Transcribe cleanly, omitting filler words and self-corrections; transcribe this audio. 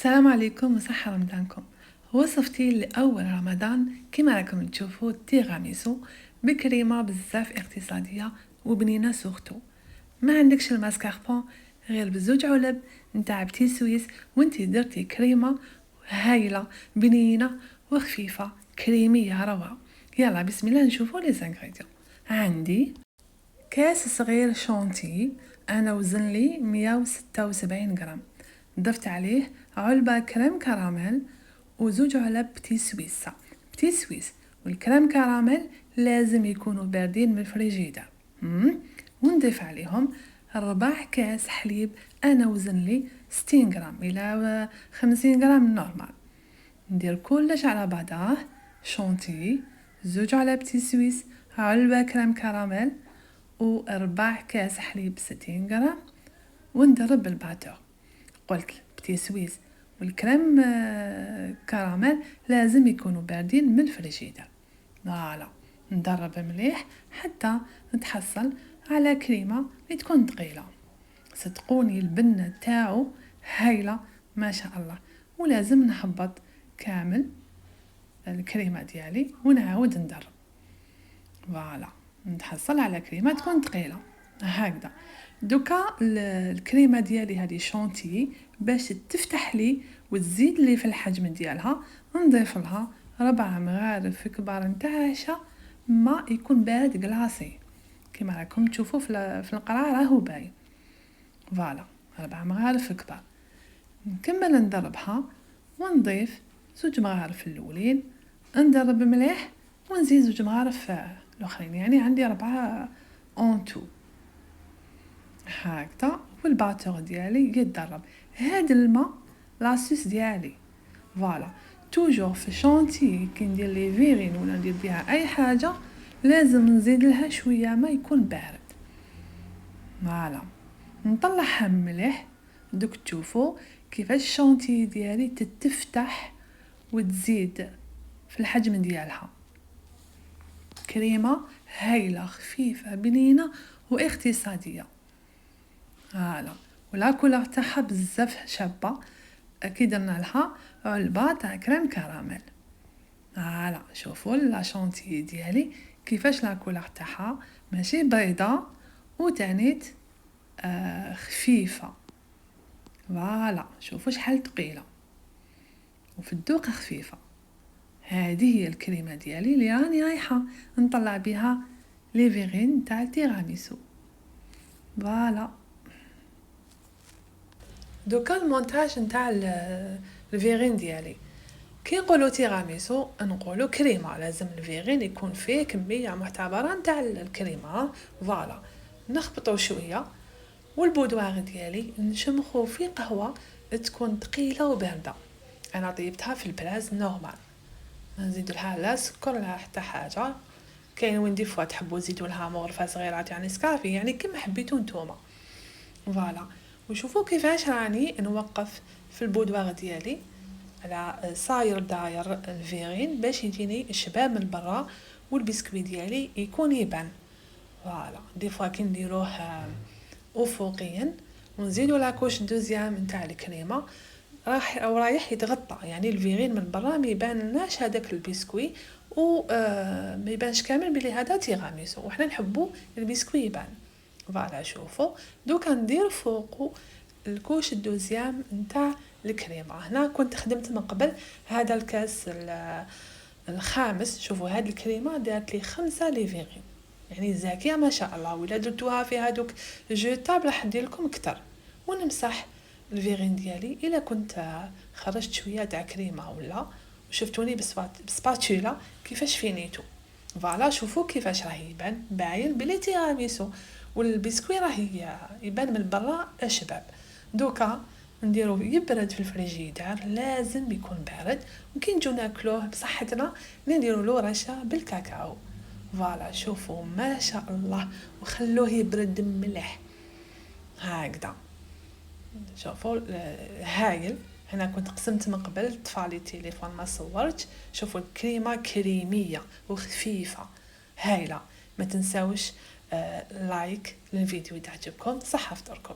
السلام عليكم وصحة رمضانكم. وصفتي لأول رمضان كما راكم تشوفوا التيراميسو بكريمة بزاف اقتصادية وبنينة سورتو. ما عندكش الماسكاربون غير بزوج علب نتاع بتي سويس وانتي درتي كريمة هايلة بنينة وخفيفة كريمية روعة. يلا بسم الله نشوفوا لي زانغريديون. عندي كاس صغير شونتي انا وزن لي 176 غرام، ضفت عليه علبة كريم كراميل وزوج علب بتي سويسة بتي سويس، والكريم كراميل لازم يكونوا باردين من الفريجيدر. ونضيف عليهم 4 كاس حليب انا وزن لي 60 غرام الى 50 غرام نورمال. ندير كلش على بعضاه، شونتي، زوج علب بتي سويس، علبة كريم كراميل و4 كاس حليب 60 غرام، وندرب الباتور. قلت بتي سويس والكريم كراميل لازم يكونوا باردين من الفريجيدر. فوالا ندرب مليح حتى نتحصل على كريمة تكون ثقيلة. صدقوني البنة تاعو هايلة ما شاء الله، ولازم نحبط كامل الكريمة ديالي ونعاود ندرب. فوالا نتحصل على كريمة تكون ثقيلة هكذا. دوكا الكريمه ديالي هذه شونتي باش تفتح لي وتزيد لي في الحجم ديالها، نضيف لها 4 مغارف كبار نتاع عشا ما يكون بارد كلاصي كما راكم تشوفوا في القرعه راهو باين. فوالا 4 مغارف كبار. نكمل ندربها ونضيف 2 مغارف الاولين، ندرب مليح ونزيد 2 مغارف الاخرين، يعني عندي 4 اون تو هكذا. والباتور ديالي يتدرب. هاد الماء لاسوس ديالي فوالا توجور في شونتي كي ندير لي فيرين ولا ندير بها اي حاجه لازم نزيد لها شويه ما يكون بارد. فوالا نطلعها مليح. دوك تشوفوا كيفاش الشونتي ديالي تتفتح وتزيد في الحجم ديالها. كريمه هايله خفيفه بنينه واقتصاديه. فوالا ولا كولور تاعها بزاف شابه، كي درنا لها علبه تاع كريم كراميل. فوالا شوفوا لا شونتي ديالي كيفاش لا كولور تاعها ماشي بيضاء وتانيت خفيفه. فوالا شوفوا شحال ثقيله وفي الذوق خفيفه. هذه هي الكريمه ديالي اللي راني رايحه نطلع بها لي فيغين تاع التيراميسو. فوالا دوكا المونتاج نتاع الفيغين ديالي. كي نقولوا تيراميسو نقولوا كريمه، لازم الفيغين يكون فيه كميه معتبره نتاع الكريمه. فوالا نخبطوا شويه والبودواغ ديالي نشمخوا في قهوه تكون ثقيله وبارده. انا طيبتها في البلاز نورمال، نزيد لها لا سكر لا حتى حاجه. كاين وين دي فوا تحبوا تزيدوا لها مغرفه صغيره يعني سكافي، يعني كما حبيتوا نتوما. فوالا وشوفوا كيفاش راني نوقف في البودواغ ديالي على صاير داير الفيغين باش يجيني الشباب من برا والبسكوي ديالي يكون يبان. فوالا دي فوا كي نديروه افقيا ونزيدوا لاكوش دوزيام نتاع الكريمه رايح يتغطى، يعني الفيغين من برا ما يبانلناش هذاك البسكوي و ما يبانش كامل بلي هذا تيراميسو، وحنا نحبوا البسكوي يبان. فوالا شوفوا دوكا ندير فوقو الكوش الدوزيام نتاع الكريمه. هنا كنت خدمت من قبل هذا الكاس الخامس. شوفوا هذه الكريمه دارت لي 5 ليفيغين، يعني زاكيه ما شاء الله. ولا درتوها في هذوك جوتاب راح ندير لكم اكثر. ونمسح الفيغين ديالي الا كنت خرجت شويه تاع كريمه ولا وشفتوني بسباتولا كيفاش فينيتو. فوالا شوفوا كيفاش راه يبان باين بلي تيراميسو، والبسكوي راه يبان من برا اشباب. دوكا نديرو يبرد في الفريجيدار، لازم يكون بارد، وكي نجو ناكلوه بصحتنا نديرو له رشه بالكاكاو. فوالا شوفوا ما شاء الله، وخلوه يبرد مليح هكذا. شوفوا هايل. هنا كنت قسمت من قبل طفالي التليفون ما صورتش. شوفوا الكريمه كريميه وخفيفه هايله. ما تنساوش لايك للفيديو اذا عجبكم. صحه فطوركم.